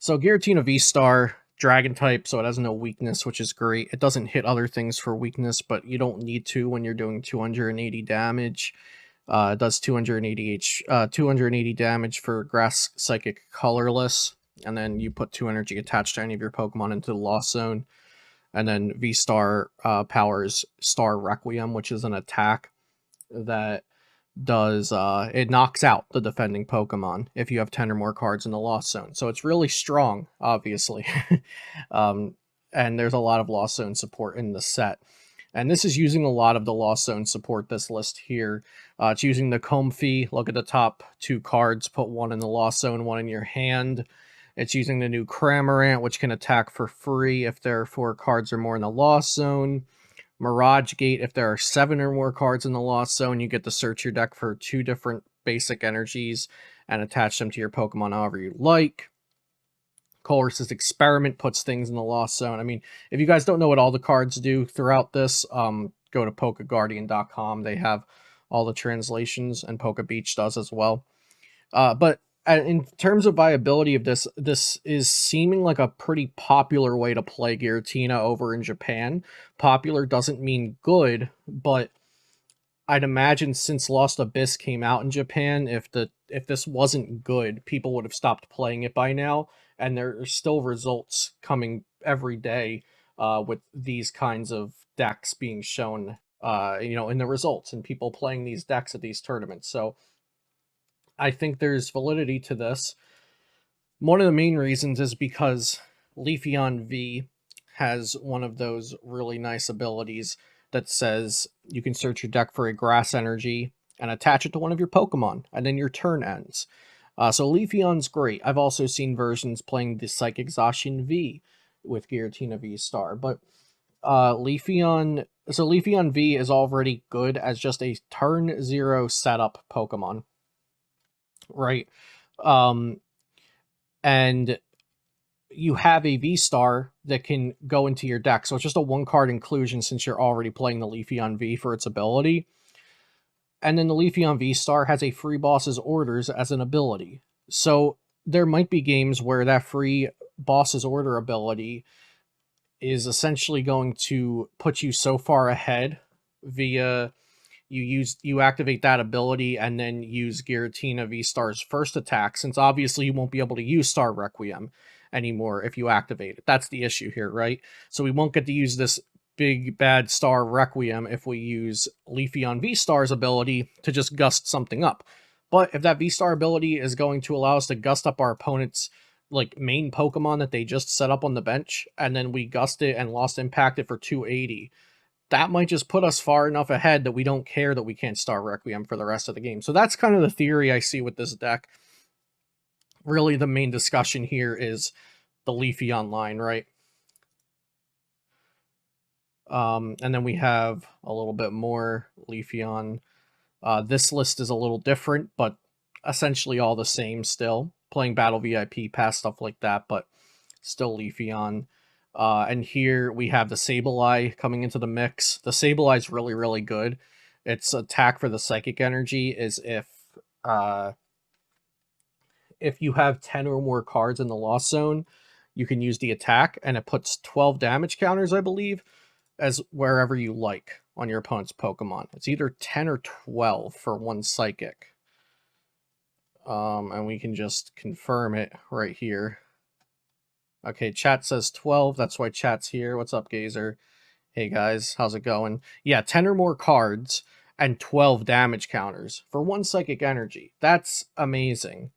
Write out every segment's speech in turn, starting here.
So Giratina VSTAR, dragon type, so it has no weakness, which is great. It doesn't hit other things for weakness, but you don't need to when you're doing 280 damage. It does 280 damage for Grass Psychic Colorless, and then you put 2 energy attached to any of your Pokemon into the Lost Zone. And then VSTAR powers Star Requiem, which is an attack that does it knocks out the defending Pokemon if you have 10 or more cards in the Lost Zone. So it's really strong, obviously. um, and there's a lot of Lost Zone support in the set. And this is using a lot of the Lost Zone support, this list here. It's using the Comfey. Look at the top 2 cards. Put 1 in the Lost Zone, 1 in your hand. It's using the new Cramorant, which can attack for free if there are 4 cards or more in the Lost Zone. Mirage Gate, if there are 7 or more cards in the Lost Zone, you get to search your deck for 2 different basic energies and attach them to your Pokemon however you like. Colress's Experiment puts things in the Lost Zone. I mean, if you guys don't know what all the cards do throughout this, go to PokeGuardian.com. They have all the translations, and PokeBeach does as well. But in terms of viability of this, this is seeming like a pretty popular way to play Giratina over in Japan. Popular doesn't mean good, but I'd imagine since Lost Abyss came out in Japan, if this wasn't good, people would have stopped playing it by now. And there are still results coming every day with these kinds of decks being shown, in the results and people playing these decks at these tournaments. So I think there's validity to this. One of the main reasons is because Leafeon V has one of those really nice abilities that says you can search your deck for a grass energy and attach it to one of your Pokemon, and then your turn ends. So Leafeon's great. I've also seen versions playing the Psychic Zacian V with Giratina VSTAR, but Leafeon V is already good as just a turn 0 setup Pokemon. Right. And you have a V-Star that can go into your deck. So it's just a 1-card inclusion since you're already playing the Leafeon V for its ability. And then the Leafeon V-Star has a free boss's orders as an ability. So there might be games where that free boss's order ability is essentially going to put you so far ahead via you activate that ability and then use Giratina VSTAR's first attack, since obviously you won't be able to use Star Requiem anymore if you activate it. That's the issue here, right? So we won't get to use this big bad Star Requiem if we use Leafeon VSTAR's ability to just gust something up. But if that VSTAR ability is going to allow us to gust up our opponent's main Pokemon that they just set up on the bench, and then we gust it and lost impact it for 280, that might just put us far enough ahead that we don't care that we can't Star Requiem for the rest of the game. So that's kind of the theory I see with this deck. Really, the main discussion here is the Leafeon line, right? And then we have a little bit more Leafeon. This list is a little different, but essentially all the same still. Playing Battle VIP, past stuff like that, but still Leafeon. And here we have the Sableye coming into the mix. The Sableye is really, really good. Its attack for the Psychic Energy is if you have 10 or more cards in the Lost Zone, you can use the attack, and it puts 12 damage counters, I believe, as wherever you like on your opponent's Pokemon. It's either 10 or 12 for 1 Psychic. And we can just confirm it right here. Okay, chat says 12. That's why chat's here. What's up, Gazer? Hey, guys. How's it going? Yeah, 10 or more cards and 12 damage counters for 1 Psychic Energy. That's amazing.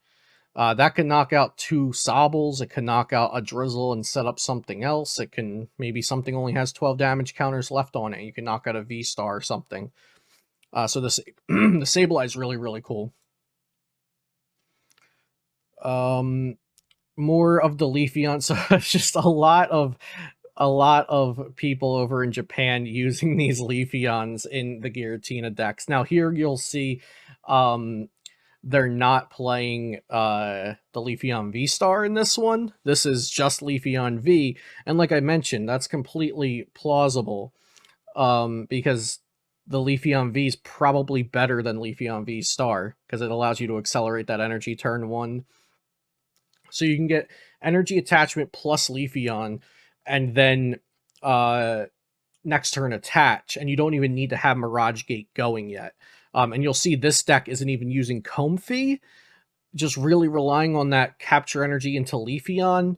That can knock out 2 Sobbles. It can knock out a Drizzle and set up something else. It can... Maybe something only has 12 damage counters left on it. You can knock out a V-Star or something. So the Sableye is really, really cool. More of the Leafeon, so it's just a lot of people over in Japan using these Leafeons in the Giratina decks. Now here you'll see they're not playing the Leafeon V-Star in this one. This is just Leafeon V, and like I mentioned, that's completely plausible because the Leafeon V is probably better than Leafeon V-Star because it allows you to accelerate that energy turn 1. So you can get energy attachment plus Leafeon, and then next turn attach, and you don't even need to have Mirage Gate going yet. And you'll see this deck isn't even using Comfey, just really relying on that capture energy into Leafeon.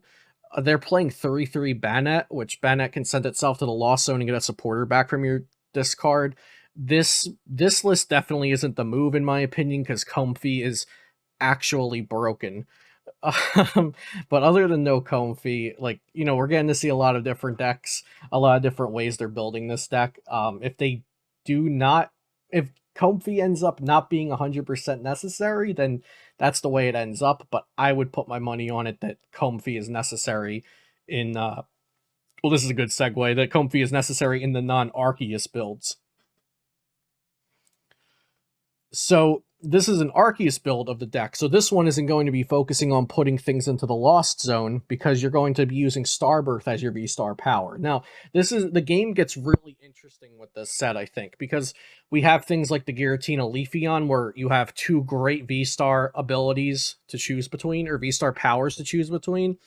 They're playing 3/3 Banette, which Banette can send itself to the Lost Zone and get a supporter back from your discard. This list definitely isn't the move in my opinion, because Comfey is actually broken. Um, but other than no Comfey, like, we're getting to see a lot of different decks, a lot of different ways they're building this deck. If they do not, if Comfey ends up not being 100% necessary, then that's the way it ends up. But I would put my money on it that Comfey is necessary in, well, this is a good segue, that Comfey is necessary in the non-Arceus builds. So this is an Arceus build of the deck. So this one isn't going to be focusing on putting things into the Lost Zone, because you're going to be using Starbirth as your V-Star power. Now, the game gets really interesting with this set, I think, because we have things like the Giratina Leafeon, where you have two great V-Star abilities to choose between, or V-Star powers to choose between.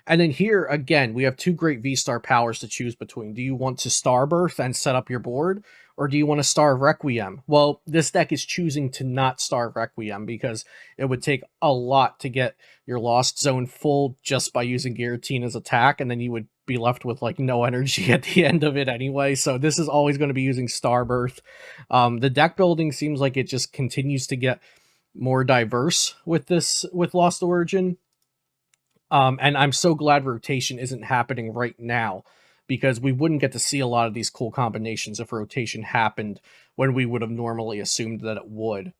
And then here, again, we have two great V-Star powers to choose between. Do you want to Starbirth and set up your board, or do you want to Starve Requiem? Well, this deck is choosing to not Starve Requiem, because it would take a lot to get your Lost Zone full just by using Giratina's attack, and then you would be left with, like, no energy at the end of it anyway. So this is always going to be using Starbirth. The deck building seems like it just continues to get more diverse with Lost Origin. And I'm so glad rotation isn't happening right now, because we wouldn't get to see a lot of these cool combinations if rotation happened when we would have normally assumed that it would.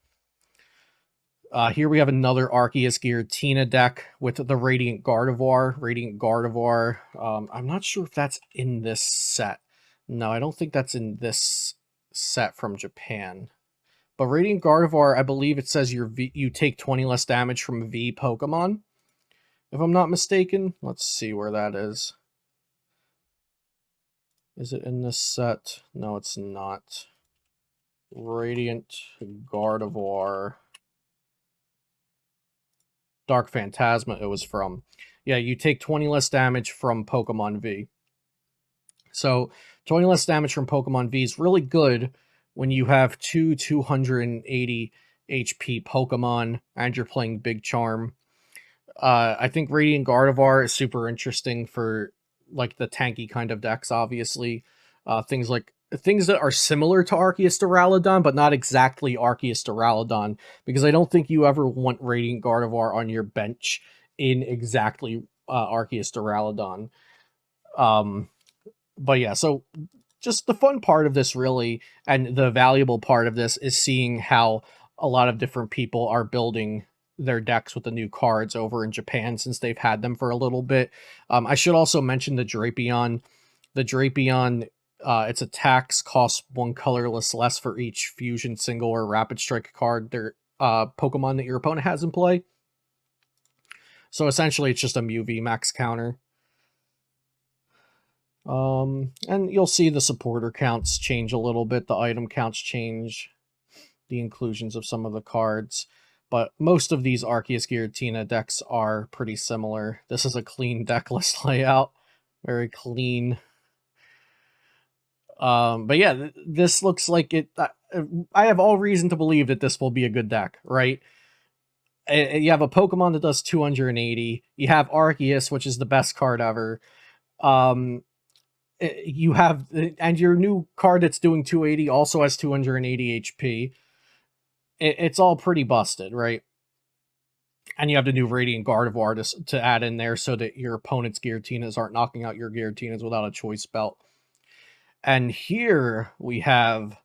Here we have another Arceus Giratina deck with the Radiant Gardevoir. I'm not sure if that's in this set. No, I don't think that's in this set from Japan. But Radiant Gardevoir, I believe it says you take 20 less damage from V Pokemon, if I'm not mistaken. Let's see where that is. Is it in this set? No, it's not. Radiant Gardevoir. Dark Phantasma it was from. Yeah, you take 20 less damage from Pokemon V. So 20 less damage from Pokemon V is really good when you have two 280 HP Pokemon and you're playing Big Charm. I think Radiant Gardevoir is super interesting for, like, the tanky kind of decks, obviously. Things that are similar to Arceus Duraludon, but not exactly Arceus Duraludon, because I don't think you ever want Radiant Gardevoir on your bench in exactly Arceus Duraludon. But yeah, so just the fun part of this, really, and the valuable part of this, is seeing how a lot of different people are building their decks with the new cards over in Japan, since they've had them for a little bit. I should also mention the Drapion. The Drapion, its attacks cost one colorless less for each fusion, single, or rapid strike card their Pokemon that your opponent has in play. So essentially, it's just a Mew VMAX counter. And you'll see the supporter counts change a little bit, the item counts change, the inclusions of some of the cards. But most of these Arceus Giratina decks are pretty similar. This is a clean deck list layout. Very clean. But yeah, this looks like it. I have all reason to believe that this will be a good deck, right? You have a Pokemon that does 280. You have Arceus, which is the best card ever. You have, and your new card that's doing 280 also has 280 HP. It's all pretty busted, right? And you have the new Radiant Gardevoir to add in there, so that your opponent's Giratinas aren't knocking out your Giratinas without a choice belt. And here we have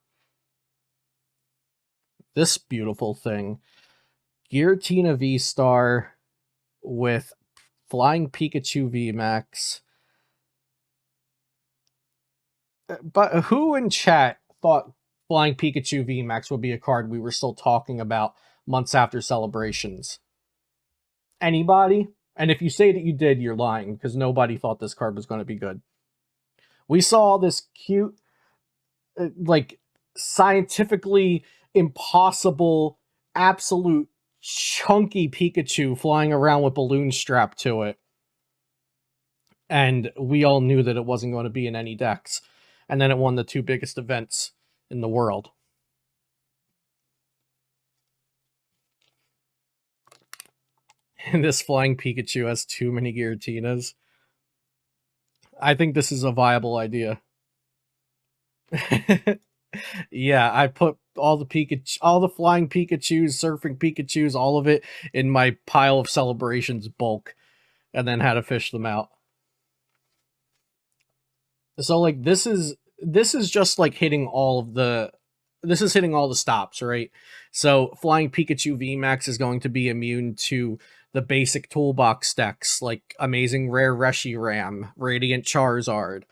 this beautiful thing. Giratina VSTAR with Flying Pikachu VMAX. But who in chat thought Flying Pikachu VMAX would be a card we were still talking about months after celebrations? Anybody? And if you say that you did, you're lying, because nobody thought this card was going to be good. We saw this cute, like, scientifically impossible, absolute chunky Pikachu flying around with balloons strapped to it. And we all knew that it wasn't going to be in any decks. And then it won the 2 biggest events in the world. And this flying Pikachu has too many Giratinas. I think this is a viable idea. Yeah, I put all the flying Pikachus, surfing Pikachus, all of it in my pile of celebrations bulk, and then had to fish them out. So like this is just like hitting all the stops, right? So flying Pikachu VMAX is going to be immune to the basic toolbox decks like Amazing Rare Reshiram, Radiant Charizard,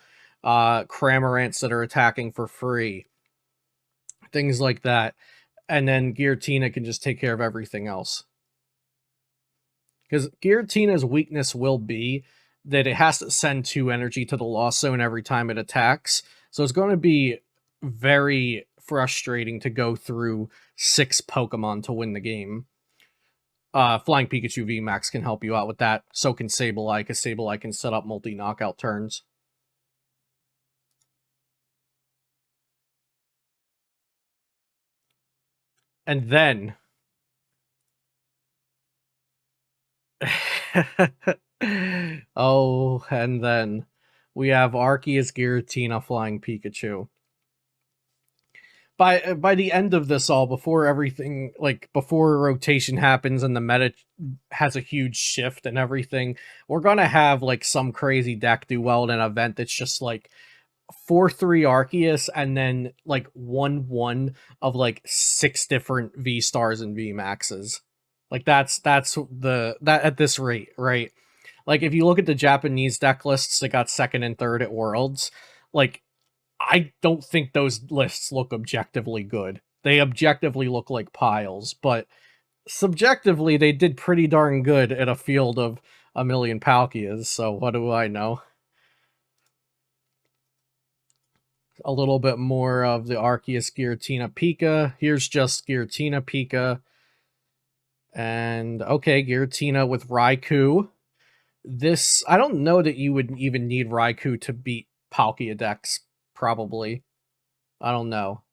Cramorants that are attacking for free, things like that. And then Giratina can just take care of everything else. Because Giratina's weakness will be that it has to send 2 energy to the Lost Zone every time it attacks. So it's going to be very frustrating to go through 6 Pokemon to win the game. Flying Pikachu VMAX can help you out with that. So can Sableye, because Sableye can set up multi-knockout turns. And then... oh, and then we have Arceus Giratina flying Pikachu. By the end of this all, before everything, like, before rotation happens and the meta has a huge shift and everything, we're gonna have, like, some crazy deck do well in an event that's just, like, 4-3 Arceus and then, like, 1-1 of, like, 6 different V-Stars and V-Maxes. Like, that's that at this rate, right? Like, if you look at the Japanese deck lists that got 2nd and 3rd at Worlds, like, I don't think those lists look objectively good. They objectively look like piles, but subjectively, they did pretty darn good at a field of a million Palkias, so what do I know? A little bit more of the Arceus Giratina Pika. Here's just Giratina Pika. And, okay, Giratina with Raikou. This, I don't know that you would even need Raikou to beat Palkia decks, probably. I don't know.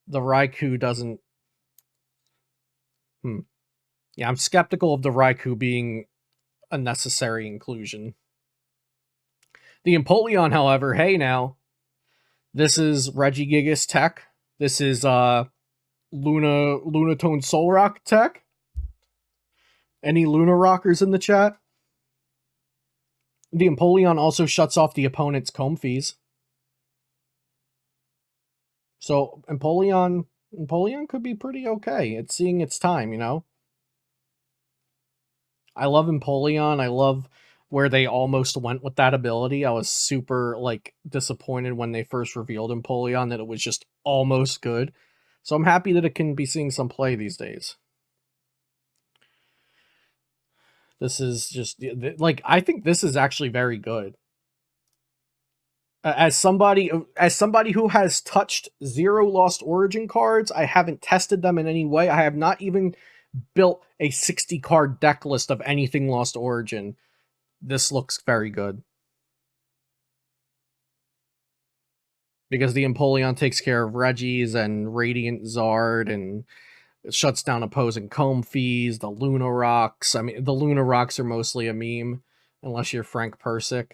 The Raikou doesn't... Yeah, I'm skeptical of the Raikou being a necessary inclusion. The Empoleon, however, hey now. This is Regigigas tech. This is Lunatone Solrock tech. Any Luna Rockers in the chat? The Empoleon also shuts off the opponent's Comfeys. So Empoleon could be pretty okay. It's seeing its time, you know? I love Empoleon. I love where they almost went with that ability. I was super, like, disappointed when they first revealed Empoleon that it was just almost good. So I'm happy that it can be seeing some play these days. This is just, like, I think this is actually very good. As somebody who has touched 0 Lost Origin cards, I haven't tested them in any way. I have not even built a 60-card deck list of anything Lost Origin. This looks very good. Because the Empoleon takes care of Regis and Radiant Zard, and it shuts down opposing Comfeys, the Luna Rocks. I mean, the Luna Rocks are mostly a meme, unless you're Frank Persick.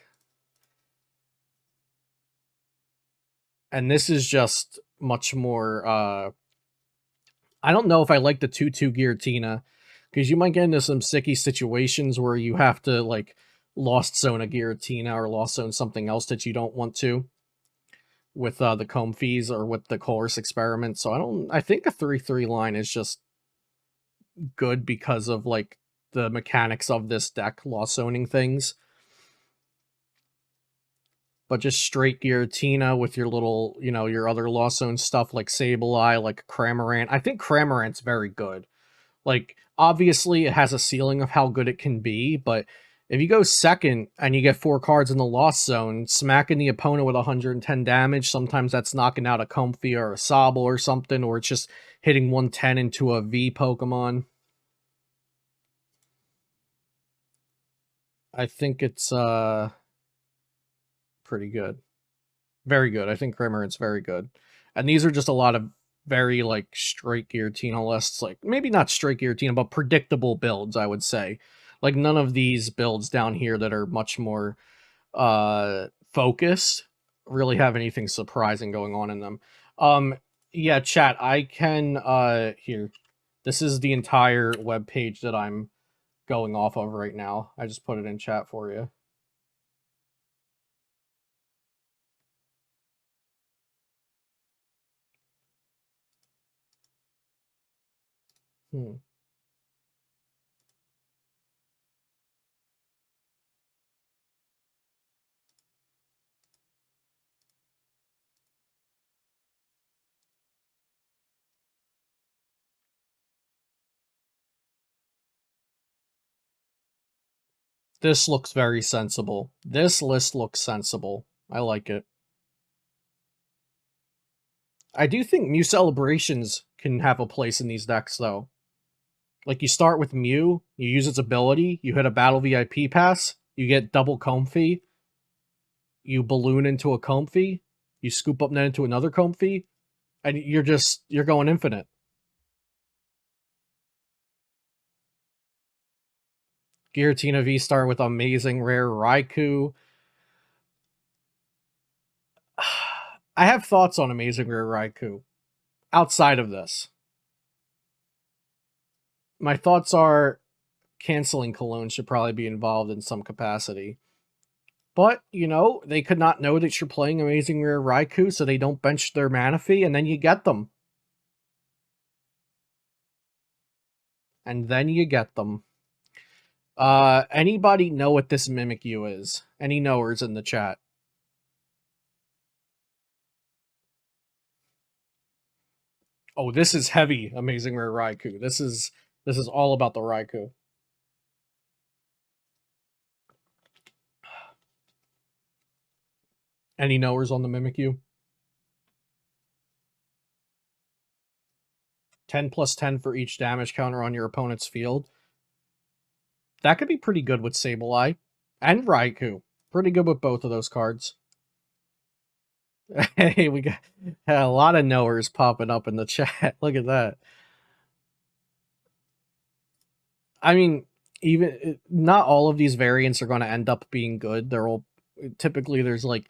And this is just much more, I don't know if I like the 2-2 Giratina, because you might get into some sicky situations where you have to, like, Lost Zone a Giratina or Lost Zone something else that you don't want to with the Comfeys or with the Chorus Experiment. So I think a 3-3 line is just good because of, like, the mechanics of this deck, Lost Zoning things. But just straight Giratina with your little, you know, your other Lost Zone stuff like Sableye, like Cramorant. I think Cramorant's very good. Like, obviously, it has a ceiling of how good it can be, but if you go second and you get 4 cards in the Lost Zone, smacking the opponent with 110 damage, sometimes that's knocking out a Comfey or a Sobble or something, or it's just hitting 110 into a V Pokemon. I think it's pretty good. Very good. I think Cramorant's very good. And these are just a lot of very, like, straight Giratina lists. Like, maybe not straight Giratina, but predictable builds, I would say. Like, none of these builds down here that are much more focused really have anything surprising going on in them. Yeah, chat, I can, here. This is the entire web page that I'm going off of right now. I just put it in chat for you. Hmm. This looks very sensible. This list looks sensible. I like it. I do think Mew Celebrations can have a place in these decks, though. Like, you start with Mew, you use its ability, you hit a Battle VIP pass, you get double Comfey, you balloon into a Comfey, you scoop up net into another Comfey, and you're going infinite. Giratina VSTAR with amazing rare Raikou. I have thoughts on amazing rare Raikou outside of this. My thoughts are canceling Cologne should probably be involved in some capacity. But, you know, they could not know that you're playing Amazing Rare Raikou, so they don't bench their mana fee, and then you get them. And then you get them. Anybody know what this Mimikyu is? Any knowers in the chat? Oh, this is heavy Amazing Rare Raikou. This is all about the Raikou. Any knowers on the Mimikyu? 10+10 for each damage counter on your opponent's field. That could be pretty good with Sableye and Raikou. Pretty good with both of those cards. Hey, we got a lot of knowers popping up in the chat. Look at that. I mean, even not all of these variants are going to end up being good. They're all typically there's like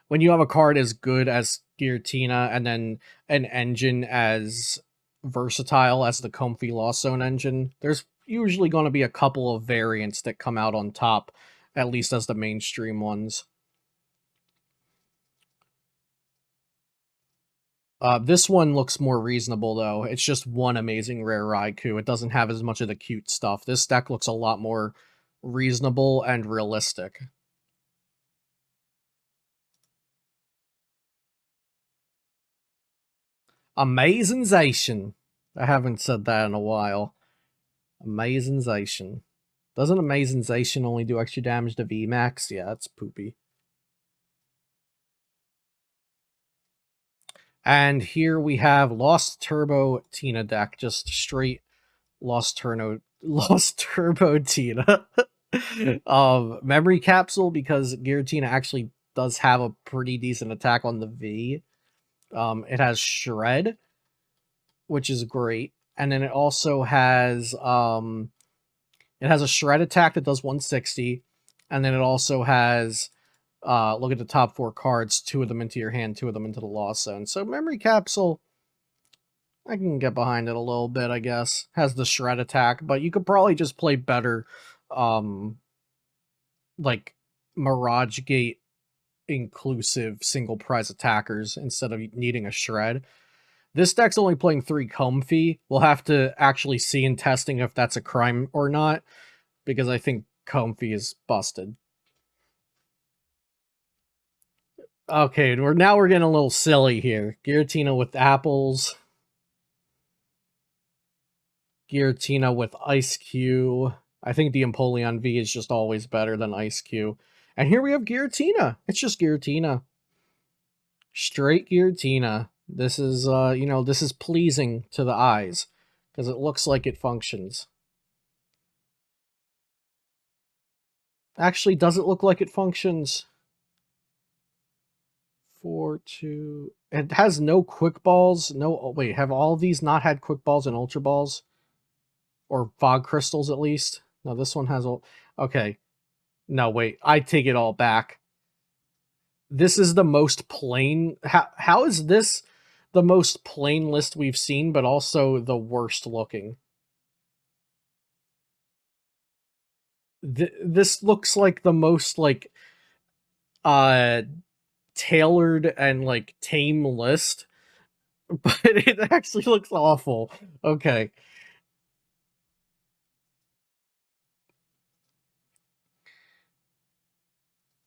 when you have a card as good as Giratina and then an engine as versatile as the Comfey Lost Zone engine, there's usually going to be a couple of variants that come out on top, at least as the mainstream ones. This one looks more reasonable, though. It's just one amazing rare Raikou. It doesn't have as much of the cute stuff. This deck looks a lot more reasonable and realistic. Amazingzation. I haven't said that in a while. Amazingzation. Doesn't Amazingzation only do extra damage to VMAX? Yeah, that's poopy. And here we have Lost Turbo Tina deck, just straight Lost Turbo Tina. Memory Capsule, because Giratina actually does have a pretty decent attack on the V. It has Shred, which is great. And then it also has it has a Shred attack that does 160. And then it also has look at the top 4 cards, 2 of them into your hand, 2 of them into the Lost Zone. So Memory Capsule, I can get behind it a little bit, I guess. Has the Shred attack, but you could probably just play better, like, Mirage Gate inclusive single prize attackers instead of needing a Shred. This deck's only playing 3 Comfey. We'll have to actually see in testing if that's a crime or not, because I think Comfey is busted. Okay, we're getting a little silly here. Giratina with apples. Giratina with Ice Q. I think the Empoleon V is just always better than Ice Q. And here we have Giratina. It's just Giratina. Straight Giratina. This is, you know, this is pleasing to the eyes because it looks like it functions. Actually, does it look like it functions? 4, 2... It has no quick balls. No, oh, wait, have all of these not had quick balls and ultra balls? Or fog crystals, at least? No, this one has all... Okay. No, wait, I take it all back. This is the most plain... How is this the most plain list we've seen, but also the worst looking? This looks like the most, like, uh, tailored and, like, tame list, but it actually looks awful. Okay.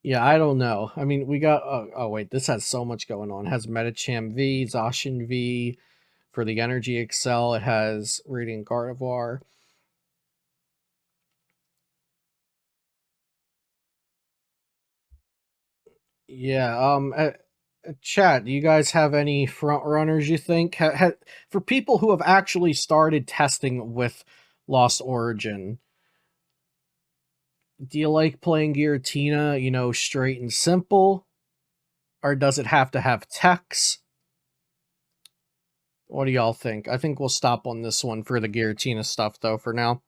Yeah, I don't know. I mean, we got... oh, wait, this has so much going on. It has Medicham V, Zacian V for the Energy Excel. It has Radiant Gardevoir. Yeah, chat, do you guys have any front runners you think? For people who have actually started testing with Lost Origin, do you like playing Giratina, you know, straight and simple? Or does it have to have techs? What do y'all think? I think we'll stop on this one for the Giratina stuff, though, for now.